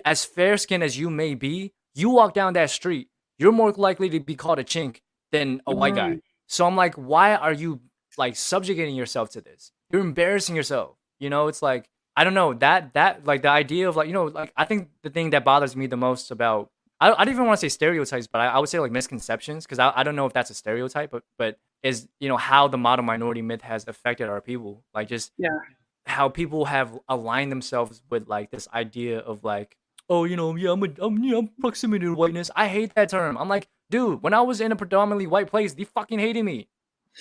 as fair skinned as you may be, you walk down that street, you're more likely to be called a chink than a white guy. Mm, So I'm like, why are you like subjugating yourself to this? You're embarrassing yourself. It's like I don't know that like the idea of like like I think the thing that bothers me the most about I don't even want to say stereotypes, but I would say like misconceptions because I don't know if that's a stereotype, but is how the model minority myth has affected our people, like just yeah. how people have aligned themselves with like this idea of like, oh, yeah, I'm proximity to whiteness. I hate that term. I'm like, dude, when I was in a predominantly white place, they fucking hated me.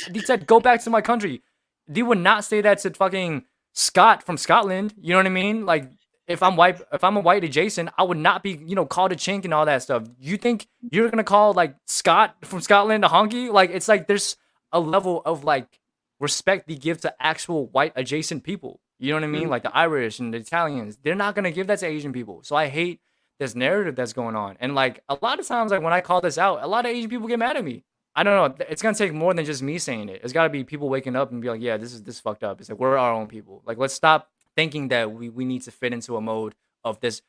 They said, go back to my country. They would not say that to fucking Scott from Scotland. You know what I mean? Like, if I'm a white adjacent, I would not be, called a chink and all that stuff. You think you're gonna call like Scott from Scotland a honky? Like, it's like there's a level of like respect they give to actual white adjacent people. You know what I mean? Mm, Like the Irish and the Italians, they're not gonna give that to Asian people. So I hate this narrative that's going on. And like a lot of times, like when I call this out, a lot of Asian people get mad at me. I don't know. It's gonna take more than just me saying it. It's gotta be people waking up and be like, yeah, this fucked up. It's like we're our own people. Like let's stop thinking that we need to fit into a mode of this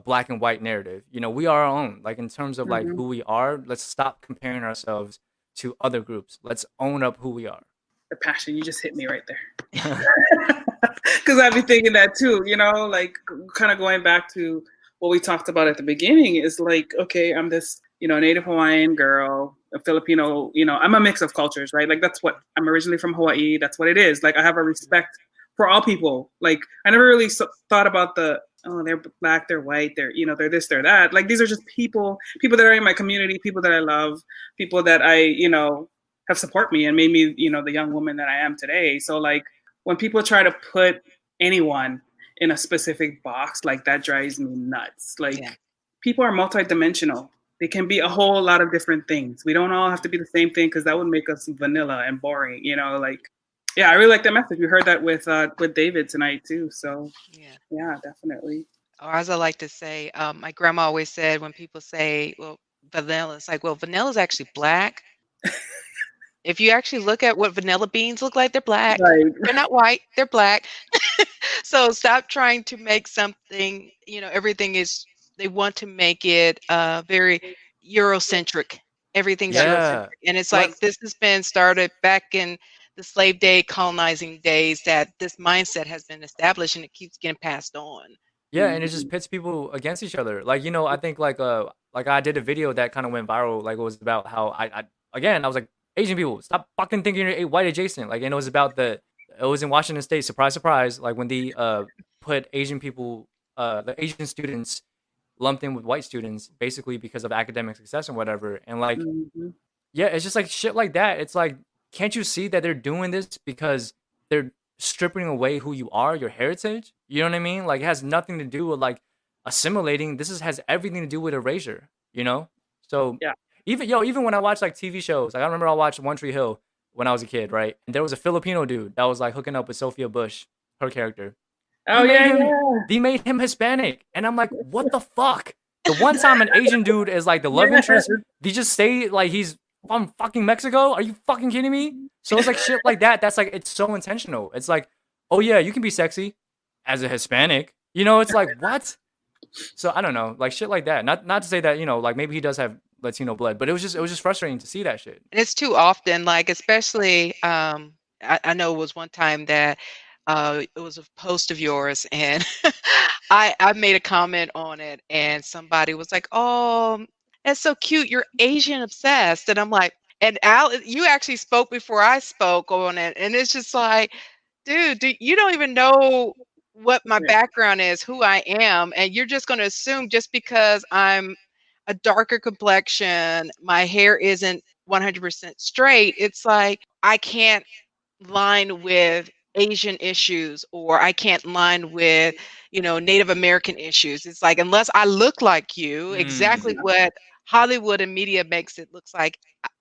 black and white narrative. We are our own. Like in terms of like mhm. who we are, let's stop comparing ourselves to other groups. Let's own up who we are. the passion. You just hit me right there. Because I'd be thinking that too, you know, like kind of going back to what we talked about at the beginning is like, okay, I'm this, you know, Native Hawaiian girl, a Filipino, you know, I'm a mix of cultures, right? Like that's what I'm originally from Hawaii. That's what it is. Like I have a respect for all people. Like I never really thought about oh, they're black, they're white, they're, you know, they're this, they're that. Like these are just people that are in my community, people that I love, people that I, you know, have support me and made me, you know, the young woman that I am today. So like when people try to put anyone in a specific box, like that drives me nuts. Like people are multidimensional. They can be a whole lot of different things. We don't all have to be the same thing because that would make us vanilla and boring, you know, like, yeah, I really like that message. We heard that with David tonight too. So yeah, definitely. Or as I like to say, my grandma always said when people say, well, vanilla, it's like, well, vanilla is actually black. If you actually look at what vanilla beans look like, they're black. Right. They're not white, they're black. So stop trying to make something, you know, everything is, they want to make it very Eurocentric. Everything's Eurocentric. And it's like, this has been started back in the slave day colonizing days, that this mindset has been established and it keeps getting passed on. Yeah, and it just pits people against each other. Like, you know, I think like I did a video that kind of went viral. Like it was about how I was like, Asian people, stop fucking thinking you're white adjacent. Like, and it was about it was in Washington State, surprise, surprise. Like when they put Asian people, the Asian students lumped in with white students, basically because of academic success and whatever. And like, yeah, it's just like shit like that. It's like, can't you see that they're doing this because they're stripping away who you are, your heritage? You know what I mean? Like it has nothing to do with like assimilating. This has everything to do with erasure, you know? So yeah. Even when I watch like TV shows, like I remember I watched One Tree Hill when I was a kid, right? And there was a Filipino dude that was like hooking up with Sophia Bush, her character. Oh They made him Hispanic. And I'm like, what the fuck? The one time an Asian dude is like the love interest, they just say like he's from fucking Mexico? Are you fucking kidding me? So it's like shit like that. That's like, it's so intentional. It's like, oh yeah, you can be sexy as a Hispanic. You know, it's like, what? So I don't know, like shit like that. Not to say that, you know, like maybe he does have Latino blood, but it was just frustrating to see that shit. And it's too often, like especially I know it was one time that it was a post of yours and I made a comment on it and somebody was like, oh, that's so cute, you're Asian obsessed. And I'm like, and Al, you actually spoke before I spoke on it. And it's just like, dude, you don't even know what my background is, who I am. And you're just going to assume just because I'm a darker complexion, my hair isn't 100% straight. It's like, I can't line with Asian issues or I can't line with, you know, Native American issues. It's like, unless I look like you, exactly what Hollywood and media makes it looks like,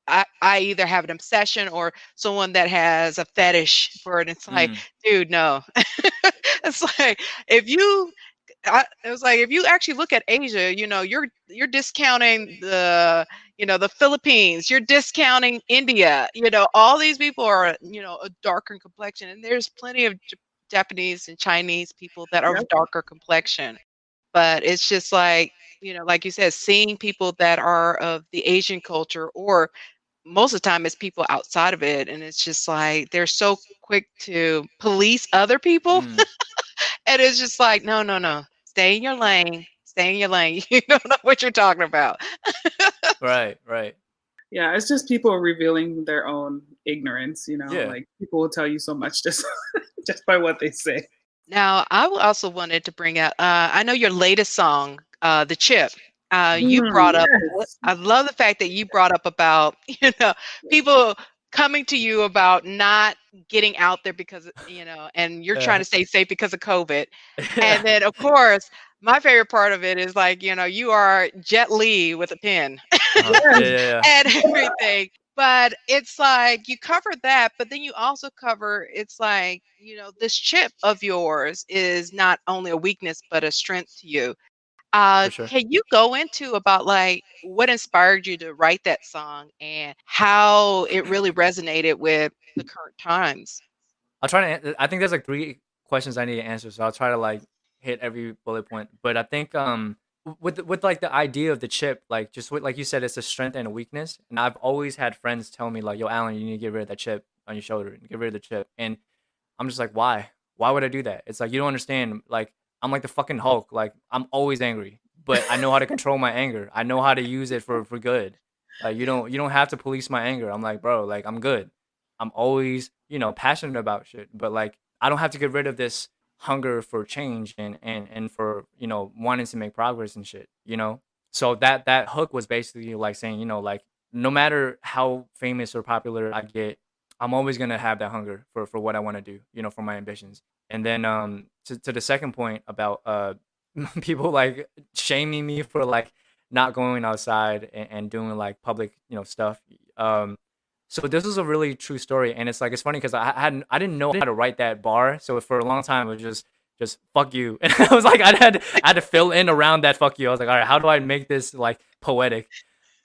I either have an obsession or someone that has a fetish for it. It's like, dude, no. It's like, if you actually look at Asia, you know, you're discounting the, you know, the Philippines, you're discounting India, you know, all these people are, you know, a darker complexion. And there's plenty of Japanese and Chinese people that are darker complexion. But it's just like, you know, like you said, seeing people that are of the Asian culture, or most of the time it's people outside of it. And it's just like, they're so quick to police other people. And it's just like, no, stay in your lane. Stay in your lane. You don't know what you're talking about. Right. Yeah, it's just people revealing their own ignorance, you know, like people will tell you so much just by what they say. Now, I also wanted to bring out, I know your latest song, The Chip, you brought up, I love the fact that you brought up about, you know, people coming to you about not getting out there because, you know, and you're trying to stay safe because of COVID. And then, of course, my favorite part of it is like, you know, you are Jet Li with a pen and everything. But it's like you cover that, but then you also cover, it's like, you know, this chip of yours is not only a weakness, but a strength to you. Can you go into about like what inspired you to write that song and how it really resonated with the current times? I'll try to, I think there's like 3 questions I need to answer. So I'll try to like hit every bullet point. But I think, with like the idea of the chip, like just with, like you said, it's a strength and a weakness. And I've always had friends tell me like, yo, Alan, you need to get rid of that chip. on your shoulder and get rid of the chip. And I'm just like, why? Why would I do that? It's like, you don't understand. Like, I'm like the fucking Hulk. Like, I'm always angry, but I know how to control my anger. I know how to use it for good. Like, you don't have to police my anger. I'm like, bro, like, I'm good. I'm always, passionate about shit, but like, I don't have to get rid of this hunger for change and for, wanting to make progress and shit. So that hook was basically like saying, like, no matter how famous or popular I get, I'm always gonna have that hunger for what I want to do, for my ambitions. And then to the second point about people like shaming me for like not going outside and doing like public, stuff. So this is a really true story, and it's like it's funny because I didn't know how to write that bar, so for a long time it was just fuck you, and I was like I had to fill in around that fuck you. I was like, all right, how do I make this like poetic?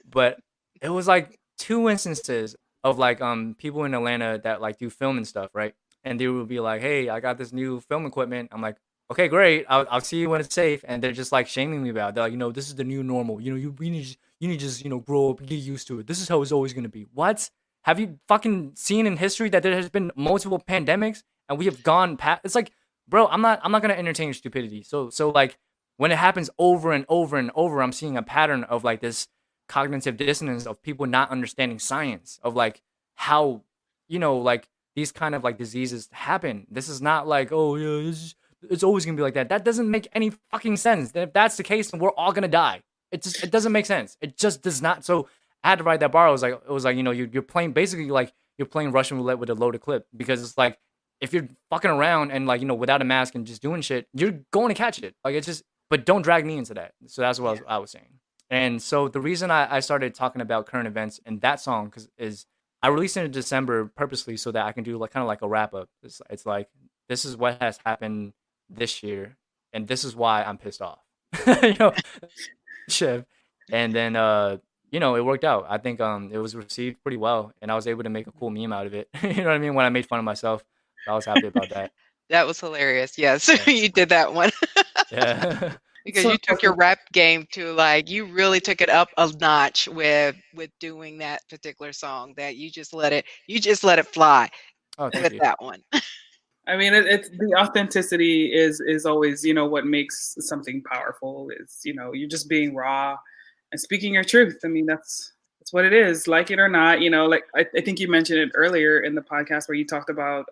But it was like two instances of like people in Atlanta that like do film and stuff, right? And they would be like, hey, I got this new film equipment. I'm like, okay, great. I'll see you when it's safe. And they're just like shaming me about it. They're like, this is the new normal. You need to just grow up, get used to it. This is how it's always gonna be. What? Have you fucking seen in history that there has been multiple pandemics and we have gone past? It's like, bro, I'm not gonna entertain your stupidity. So like when it happens over and over and over, I'm seeing a pattern of like this cognitive dissonance of people not understanding science of like how like these kind of like diseases happen. This is not like, oh yeah, it's always gonna be like that. That doesn't make any fucking sense. If that's the case, then we're all gonna die. It doesn't make sense. It just does not. So I had to write that bar. It was like you're playing basically like you're playing Russian roulette with a loaded clip, because it's like if you're fucking around and like without a mask and just doing shit, you're going to catch it. Like it's just, but don't drag me into that. So that's what I was saying. And so the reason I started talking about current events in that song is I released it in December purposely so that I can do like kind of like a wrap up. It's like, this is what has happened this year, and this is why I'm pissed off. you know, Shiv. And then it worked out. I think it was received pretty well, and I was able to make a cool meme out of it. You know what I mean? When I made fun of myself, I was happy about that. That was hilarious. Yes, Yeah. you did that one. Yeah. Because So you took your rap game to like you really took it up a notch with doing that particular song, that you just let it fly Oh, thank with you. that one. I mean, it's the authenticity is always what makes something powerful is you're just being raw and speaking your truth. I mean, that's what it is, like it or not. Like I think you mentioned it earlier in the podcast where you talked about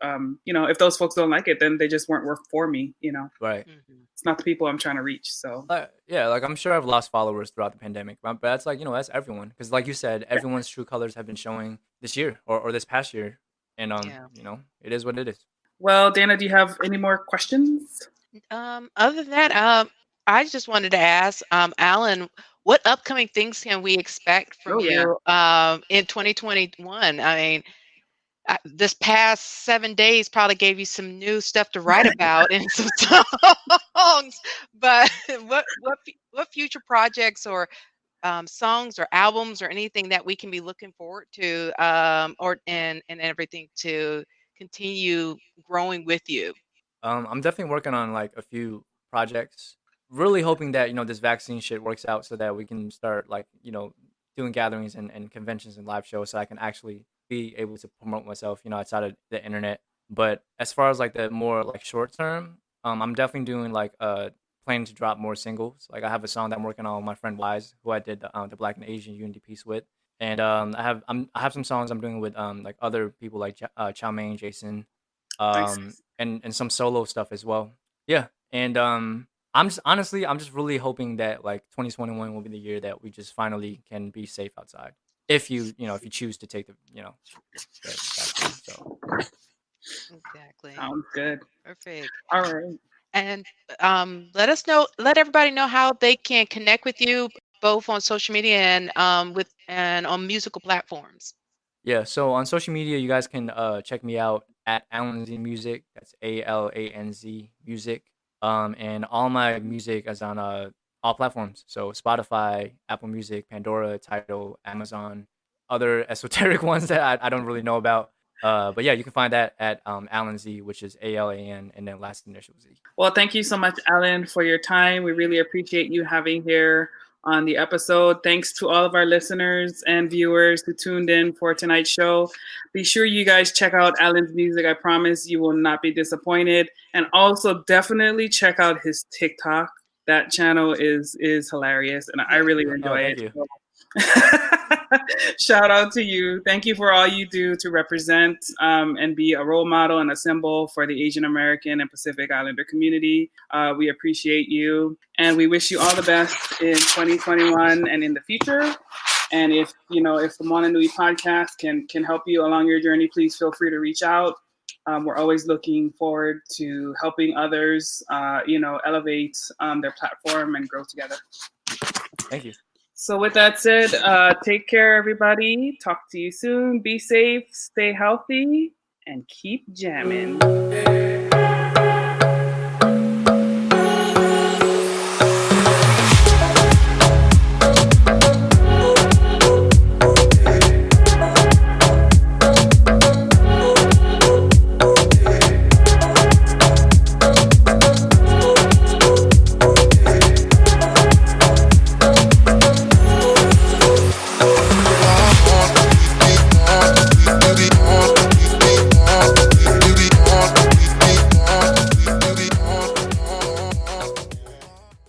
if those folks don't like it, then they just weren't work for me. Right. Mhm. It's not the people I'm trying to reach. So Yeah, like I'm sure I've lost followers throughout the pandemic, but that's like, that's everyone. Because like you said, everyone's true colors have been showing this year or this past year. And Yeah. it is what it is. well, Dana, do you have any more questions? Other than that, I just wanted to ask, Alan, what upcoming things can we expect from Oh yeah. you in 2021? I mean, this past 7 days probably gave you some new stuff to write about and some songs. But what future projects or songs or albums or anything that we can be looking forward to, and everything to continue growing with you? I'm definitely working on like a few projects. Really hoping that, this vaccine shit works out so that we can start like, doing gatherings and conventions and live shows so I can actually be able to promote myself, outside of the internet. But as far as like the more like short term, I'm definitely doing like planning to drop more singles. Like I have a song that I'm working on with my friend Wise, who I did the Black and Asian Unity piece with. And I have some songs I'm doing with like other people like Chow Mane, Jason, Nice. and some solo stuff as well. Yeah, and I'm just really hoping that like 2021 will be the year that we just finally can be safe outside. If if you choose to take the vaccine. So Exactly. Sounds good. Perfect. All right. And let everybody know how they can connect with you both on social media and and on musical platforms. yeah, so on social media, you guys can check me out at Alanz Music. That's ALANZ Music. And all my music is on all platforms. So Spotify, Apple Music, Pandora, Tidal, Amazon, other esoteric ones that I don't really know about. But yeah, you can find that at Alan Z, which is ALAN, and then last initial Z. Well, thank you so much, Alan, for your time. We really appreciate you having here on the episode. Thanks to all of our listeners and viewers who tuned in for tonight's show. Be sure you guys check out Alan's music. I promise you will not be disappointed. And also definitely check out his TikTok. That channel is hilarious, and I really enjoy it. Thank you. Shout out to you. Thank you for all you do to represent and be a role model and a symbol for the Asian American and Pacific Islander community. We appreciate you, and we wish you all the best in 2021 and in the future. And if the Moana Nui podcast can help you along your journey, please feel free to reach out. We're always looking forward to helping others, elevate their platform and grow together. Thank you. So with that said, take care, everybody. Talk to you soon. Be safe, stay healthy, and keep jamming.